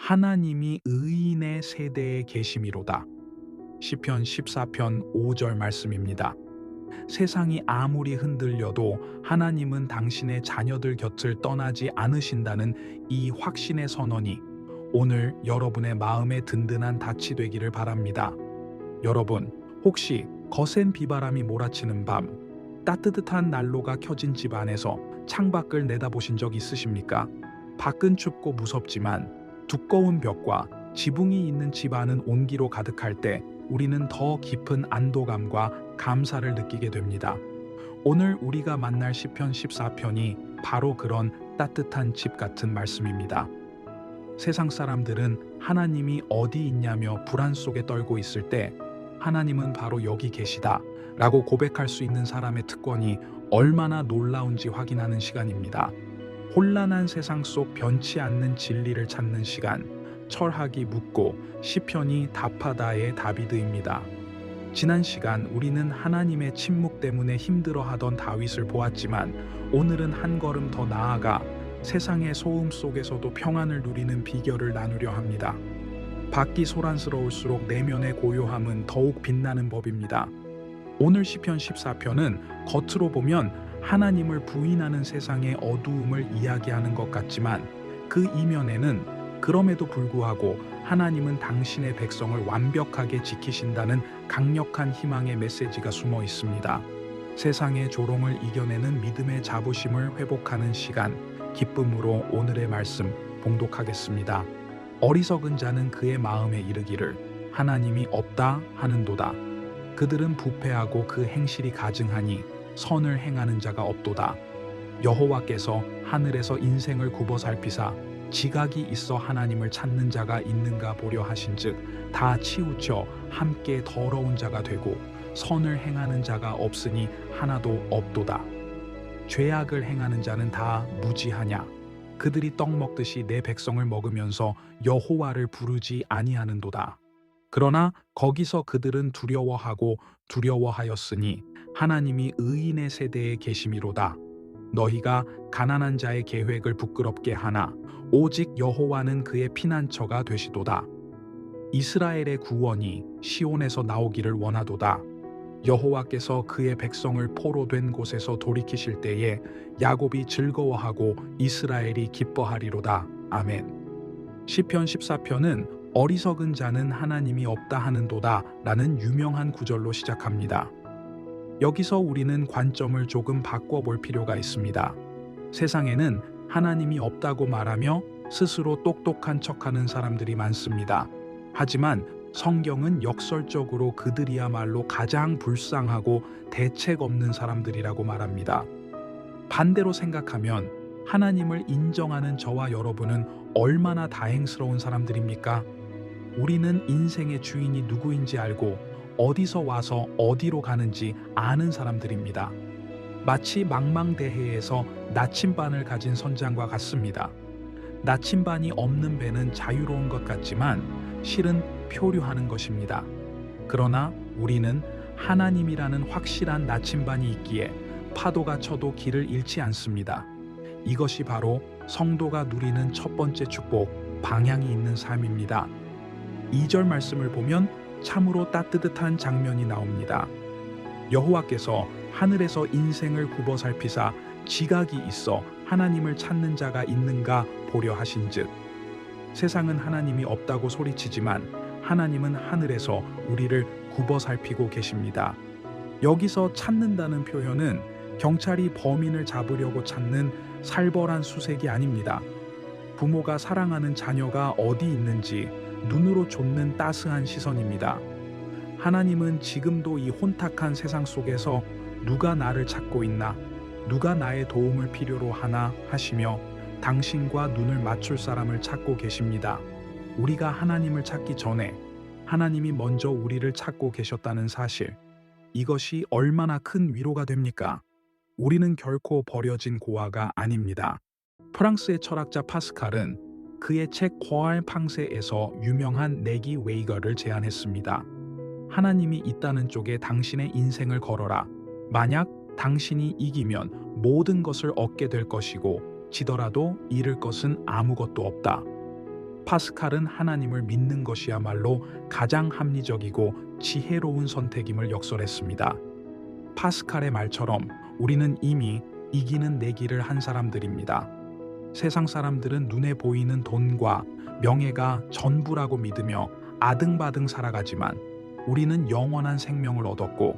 하나님이 의인의 세대에 계심이로다. 시편 14편 5절 말씀입니다. 세상이 아무리 흔들려도 하나님은 당신의 자녀들 곁을 떠나지 않으신다는 이 확신의 선언이 오늘 여러분의 마음에 든든한 닻이 되기를 바랍니다. 여러분, 혹시 거센 비바람이 몰아치는 밤, 따뜻한 난로가 켜진 집 안에서 창밖을 내다보신 적 있으십니까? 밖은 춥고 무섭지만 두꺼운 벽과 지붕이 있는 집 안은 온기로 가득할 때 우리는 더 깊은 안도감과 감사를 느끼게 됩니다. 오늘 우리가 만날 시편 14편이 바로 그런 따뜻한 집 같은 말씀입니다. 세상 사람들은 하나님이 어디 있냐며 불안 속에 떨고 있을 때 하나님은 바로 여기 계시다 라고 고백할 수 있는 사람의 특권이 얼마나 놀라운지 확인하는 시간입니다. 혼란한 세상 속 변치 않는 진리를 찾는 시간, 철학이 묻고 시편이 답하다의 다비드입니다. 지난 시간 우리는 하나님의 침묵 때문에 힘들어하던 다윗을 보았지만 오늘은 한 걸음 더 나아가 세상의 소음 속에서도 평안을 누리는 비결을 나누려 합니다. 밖이 소란스러울수록 내면의 고요함은 더욱 빛나는 법입니다. 오늘 시편 14편은 겉으로 보면 하나님을 부인하는 세상의 어두움을 이야기하는 것 같지만 그 이면에는 그럼에도 불구하고 하나님은 당신의 백성을 완벽하게 지키신다는 강력한 희망의 메시지가 숨어 있습니다. 세상의 조롱을 이겨내는 믿음의 자부심을 회복하는 시간, 기쁨으로 오늘의 말씀 봉독하겠습니다. 어리석은 자는 그의 마음에 이르기를 하나님이 없다 하는도다. 그들은 부패하고 그 행실이 가증하니 선을 행하는 자가 없도다. 여호와께서 하늘에서 인생을 굽어 살피사 지각이 있어 하나님을 찾는 자가 있는가 보려 하신즉 다 치우쳐 함께 더러운 자가 되고 선을 행하는 자가 없으니 하나도 없도다. 죄악을 행하는 자는 다 무지하냐? 그들이 떡 먹듯이 내 백성을 먹으면서 여호와를 부르지 아니하는도다. 그러나 거기서 그들은 두려워하고 두려워하였으니 하나님이 의인의 세대에 계심이로다. 너희가 가난한 자의 계획을 부끄럽게 하나 오직 여호와는 그의 피난처가 되시도다. 이스라엘의 구원이 시온에서 나오기를 원하도다. 여호와께서 그의 백성을 포로된 곳에서 돌이키실 때에 야곱이 즐거워하고 이스라엘이 기뻐하리로다. 아멘. 시편 14편은 어리석은 자는 하나님이 없다 하는도다 라는 유명한 구절로 시작합니다. 여기서 우리는 관점을 조금 바꿔볼 필요가 있습니다. 세상에는 하나님이 없다고 말하며 스스로 똑똑한 척하는 사람들이 많습니다. 하지만 성경은 역설적으로 그들이야말로 가장 불쌍하고 대책 없는 사람들이라고 말합니다. 반대로 생각하면 하나님을 인정하는 저와 여러분은 얼마나 다행스러운 사람들입니까? 우리는 인생의 주인이 누구인지 알고 어디서 와서 어디로 가는지 아는 사람들입니다. 마치 망망대해에서 나침반을 가진 선장과 같습니다. 나침반이 없는 배는 자유로운 것 같지만 실은 표류하는 것입니다. 그러나 우리는 하나님이라는 확실한 나침반이 있기에 파도가 쳐도 길을 잃지 않습니다. 이것이 바로 성도가 누리는 첫 번째 축복, 방향이 있는 삶입니다. 2절 말씀을 보면 참으로 따뜻한 장면이 나옵니다. 여호와께서 하늘에서 인생을 굽어 살피사 지각이 있어 하나님을 찾는 자가 있는가 보려 하신즉. 세상은 하나님이 없다고 소리치지만 하나님은 하늘에서 우리를 굽어 살피고 계십니다. 여기서 찾는다는 표현은 경찰이 범인을 잡으려고 찾는 살벌한 수색이 아닙니다. 부모가 사랑하는 자녀가 어디 있는지 눈으로 좇는 따스한 시선입니다. 하나님은 지금도 이 혼탁한 세상 속에서 누가 나를 찾고 있나, 누가 나의 도움을 필요로 하나 하시며 당신과 눈을 맞출 사람을 찾고 계십니다. 우리가 하나님을 찾기 전에 하나님이 먼저 우리를 찾고 계셨다는 사실, 이것이 얼마나 큰 위로가 됩니까? 우리는 결코 버려진 고아가 아닙니다. 프랑스의 철학자 파스칼은 그의 책 코알 팡세에서 유명한 내기 웨이거를 제안했습니다. 하나님이 있다는 쪽에 당신의 인생을 걸어라. 만약 당신이 이기면 모든 것을 얻게 될 것이고 지더라도 잃을 것은 아무것도 없다. 파스칼은 하나님을 믿는 것이야말로 가장 합리적이고 지혜로운 선택임을 역설했습니다. 파스칼의 말처럼 우리는 이미 이기는 내기를 한 사람들입니다. 세상 사람들은 눈에 보이는 돈과 명예가 전부라고 믿으며 아등바등 살아가지만 우리는 영원한 생명을 얻었고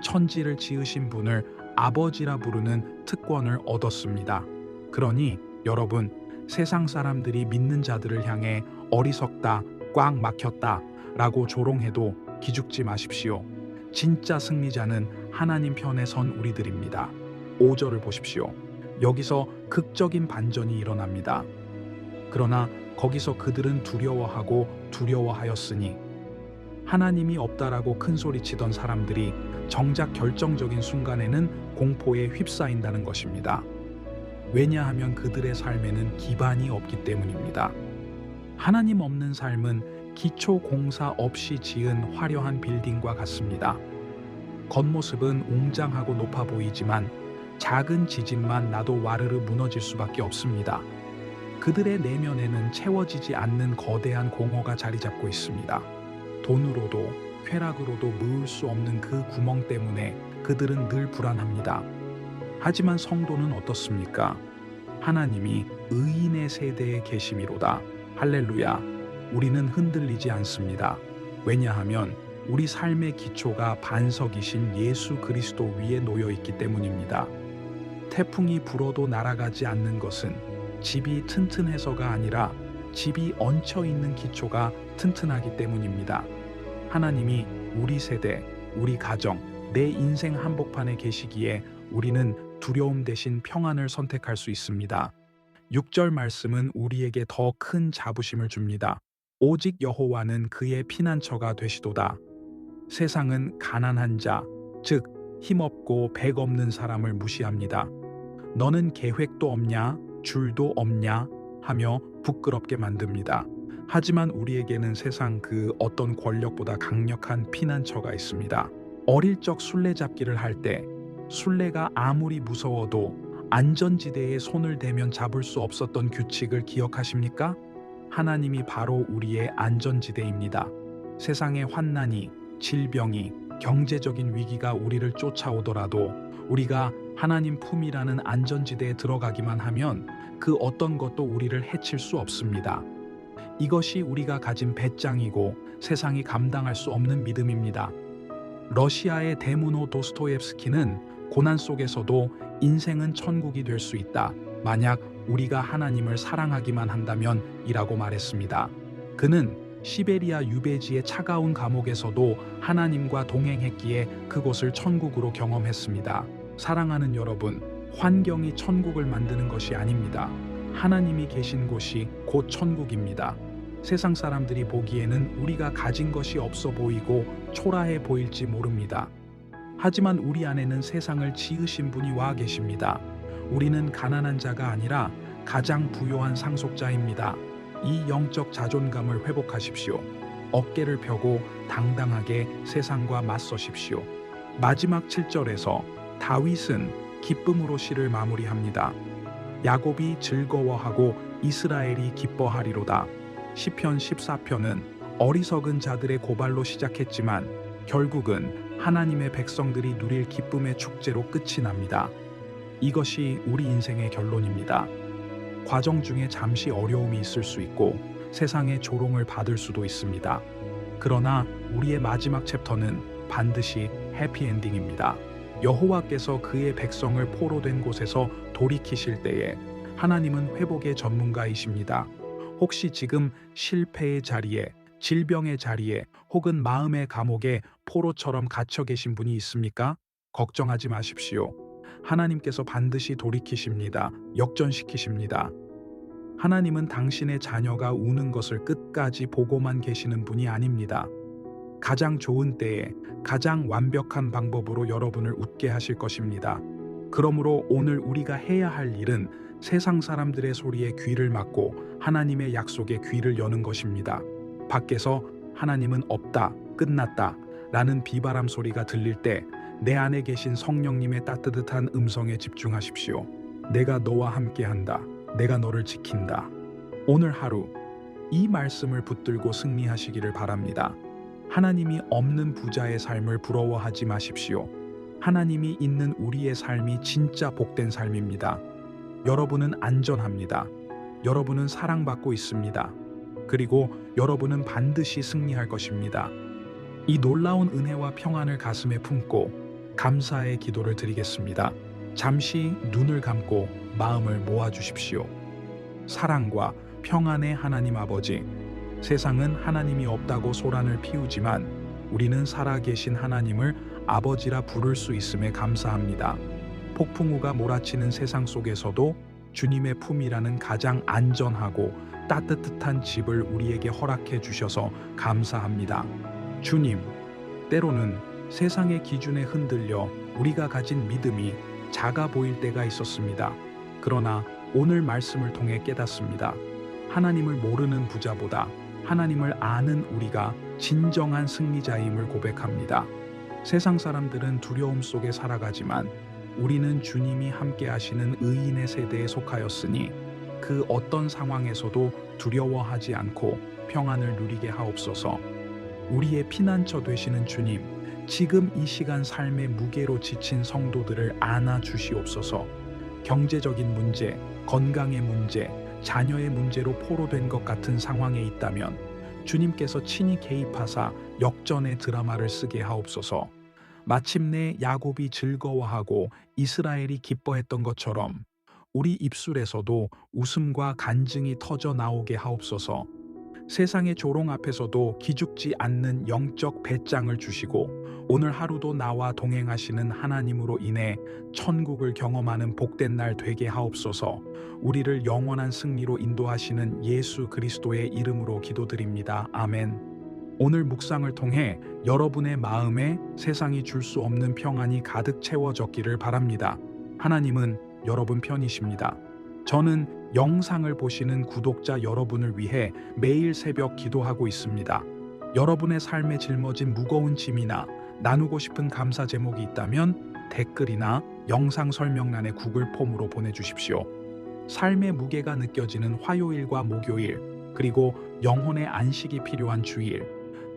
천지를 지으신 분을 아버지라 부르는 특권을 얻었습니다. 그러니 여러분, 세상 사람들이 믿는 자들을 향해 어리석다, 꽉 막혔다 라고 조롱해도 기죽지 마십시오. 진짜 승리자는 하나님 편에 선 우리들입니다. 5절을 보십시오. 여기서 극적인 반전이 일어납니다. 그러나 거기서 그들은 두려워하고 두려워하였으니, 하나님이 없다라고 큰소리치던 사람들이 정작 결정적인 순간에는 공포에 휩싸인다는 것입니다. 왜냐하면 그들의 삶에는 기반이 없기 때문입니다. 하나님 없는 삶은 기초 공사 없이 지은 화려한 빌딩과 같습니다. 겉모습은 웅장하고 높아 보이지만 작은 지진만 나도 와르르 무너질 수밖에 없습니다. 그들의 내면에는 채워지지 않는 거대한 공허가 자리 잡고 있습니다. 돈으로도 쾌락으로도 메울 수 없는 그 구멍 때문에 그들은 늘 불안합니다. 하지만 성도는 어떻습니까? 하나님이 의인의 세대에 계심이로다. 할렐루야. 우리는 흔들리지 않습니다. 왜냐하면 우리 삶의 기초가 반석이신 예수 그리스도 위에 놓여 있기 때문입니다. 태풍이 불어도 날아가지 않는 것은 집이 튼튼해서가 아니라 집이 얹혀 있는 기초가 튼튼하기 때문입니다. 하나님이 우리 세대, 우리 가정, 내 인생 한복판에 계시기에 우리는 두려움 대신 평안을 선택할 수 있습니다. 6절 말씀은 우리에게 더 큰 자부심을 줍니다. 오직 여호와는 그의 피난처가 되시도다. 세상은 가난한 자, 즉 힘없고 백 없는 사람을 무시합니다. 너는 계획도 없냐, 줄도 없냐 하며 부끄럽게 만듭니다. 하지만 우리에게는 세상 그 어떤 권력보다 강력한 피난처가 있습니다. 어릴 적 술래잡기를 할 때 술래가 아무리 무서워도 안전지대에 손을 대면 잡을 수 없었던 규칙을 기억하십니까? 하나님이 바로 우리의 안전지대입니다. 세상의 환난이, 질병이, 경제적인 위기가 우리를 쫓아오더라도 우리가 하나님 품이라는 안전지대에 들어가기만 하면 그 어떤 것도 우리를 해칠 수 없습니다. 이것이 우리가 가진 배짱이고 세상이 감당할 수 없는 믿음입니다. 러시아의 데무노 도스토옙스키는 고난 속에서도 인생은 천국이 될 수 있다. 만약 우리가 하나님을 사랑하기만 한다면 이라고 말했습니다. 그는 시베리아 유배지의 차가운 감옥에서도 하나님과 동행했기에 그곳을 천국으로 경험했습니다. 사랑하는 여러분, 환경이 천국을 만드는 것이 아닙니다. 하나님이 계신 곳이 곧 천국입니다. 세상 사람들이 보기에는 우리가 가진 것이 없어 보이고 초라해 보일지 모릅니다. 하지만 우리 안에는 세상을 지으신 분이 와 계십니다. 우리는 가난한 자가 아니라 가장 부요한 상속자입니다. 이 영적 자존감을 회복하십시오. 어깨를 펴고 당당하게 세상과 맞서십시오. 마지막 7절에서 다윗은 기쁨으로 시를 마무리합니다. 야곱이 즐거워하고 이스라엘이 기뻐하리로다. 시편 14편은 어리석은 자들의 고발로 시작했지만 결국은 하나님의 백성들이 누릴 기쁨의 축제로 끝이 납니다. 이것이 우리 인생의 결론입니다. 과정 중에 잠시 어려움이 있을 수 있고 세상의 조롱을 받을 수도 있습니다. 그러나 우리의 마지막 챕터는 반드시 해피엔딩입니다. 여호와께서 그의 백성을 포로된 곳에서 돌이키실 때에 하나님은 회복의 전문가이십니다. 혹시 지금 실패의 자리에, 질병의 자리에 혹은 마음의 감옥에 포로처럼 갇혀 계신 분이 있습니까? 걱정하지 마십시오. 하나님께서 반드시 돌이키십니다. 역전시키십니다. 하나님은 당신의 자녀가 우는 것을 끝까지 보고만 계시는 분이 아닙니다. 가장 좋은 때에 가장 완벽한 방법으로 여러분을 웃게 하실 것입니다. 그러므로 오늘 우리가 해야 할 일은 세상 사람들의 소리에 귀를 막고 하나님의 약속에 귀를 여는 것입니다. 밖에서 하나님은 없다, 끝났다 라는 비바람 소리가 들릴 때 내 안에 계신 성령님의 따뜻한 음성에 집중하십시오. 내가 너와 함께한다. 내가 너를 지킨다. 오늘 하루 이 말씀을 붙들고 승리하시기를 바랍니다. 하나님이 없는 부자의 삶을 부러워하지 마십시오. 하나님이 있는 우리의 삶이 진짜 복된 삶입니다. 여러분은 안전합니다. 여러분은 사랑받고 있습니다. 그리고 여러분은 반드시 승리할 것입니다. 이 놀라운 은혜와 평안을 가슴에 품고 감사의 기도를 드리겠습니다. 잠시 눈을 감고 마음을 모아주십시오. 사랑과 평안의 하나님 아버지, 세상은 하나님이 없다고 소란을 피우지만 우리는 살아계신 하나님을 아버지라 부를 수 있음에 감사합니다. 폭풍우가 몰아치는 세상 속에서도 주님의 품이라는 가장 안전하고 따뜻한 집을 우리에게 허락해 주셔서 감사합니다. 주님, 때로는 세상의 기준에 흔들려 우리가 가진 믿음이 작아 보일 때가 있었습니다. 그러나 오늘 말씀을 통해 깨닫습니다. 하나님을 모르는 부자보다 하나님을 아는 우리가 진정한 승리자임을 고백합니다. 세상 사람들은 두려움 속에 살아가지만 우리는 주님이 함께 하시는 의인의 세대에 속하였으니 그 어떤 상황에서도 두려워하지 않고 평안을 누리게 하옵소서. 우리의 피난처 되시는 주님, 지금 이 시간 삶의 무게로 지친 성도들을 안아 주시옵소서. 경제적인 문제, 건강의 문제, 자녀의 문제로 포로된 것 같은 상황에 있다면 주님께서 친히 개입하사 역전의 드라마를 쓰게 하옵소서. 마침내 야곱이 즐거워하고 이스라엘이 기뻐했던 것처럼 우리 입술에서도 웃음과 간증이 터져 나오게 하옵소서. 세상의 조롱 앞에서도 기죽지 않는 영적 배짱을 주시고 오늘 하루도 나와 동행하시는 하나님으로 인해 천국을 경험하는 복된 날 되게 하옵소서. 우리를 영원한 승리로 인도하시는 예수 그리스도의 이름으로 기도드립니다. 아멘. 오늘 묵상을 통해 여러분의 마음에 세상이 줄 수 없는 평안이 가득 채워졌기를 바랍니다. 하나님은 여러분 편이십니다. 저는 영상을 보시는 구독자 여러분을 위해 매일 새벽 기도하고 있습니다. 여러분의 삶에 짊어진 무거운 짐이나 나누고 싶은 감사 제목이 있다면 댓글이나 영상 설명란에 구글 폼으로 보내주십시오. 삶의 무게가 느껴지는 화요일과 목요일, 그리고 영혼의 안식이 필요한 주일,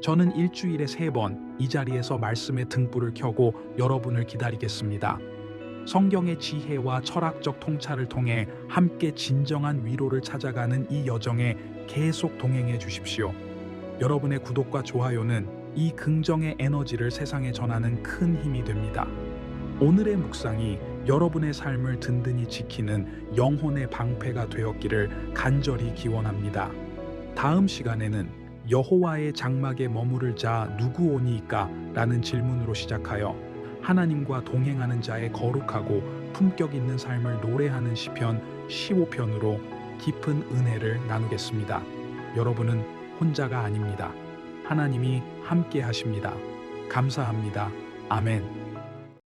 저는 일주일에 3번 이 자리에서 말씀의 등불을 켜고 여러분을 기다리겠습니다. 성경의 지혜와 철학적 통찰을 통해 함께 진정한 위로를 찾아가는 이 여정에 계속 동행해 주십시오. 여러분의 구독과 좋아요는 이 긍정의 에너지를 세상에 전하는 큰 힘이 됩니다. 오늘의 묵상이 여러분의 삶을 든든히 지키는 영혼의 방패가 되었기를 간절히 기원합니다. 다음 시간에는 여호와의 장막에 머무를 자 누구 오니이까? 라는 질문으로 시작하여 하나님과 동행하는 자의 거룩하고 품격 있는 삶을 노래하는 시편 15편으로 깊은 은혜를 나누겠습니다. 여러분은 혼자가 아닙니다. 하나님이 함께 하십니다. 감사합니다. 아멘.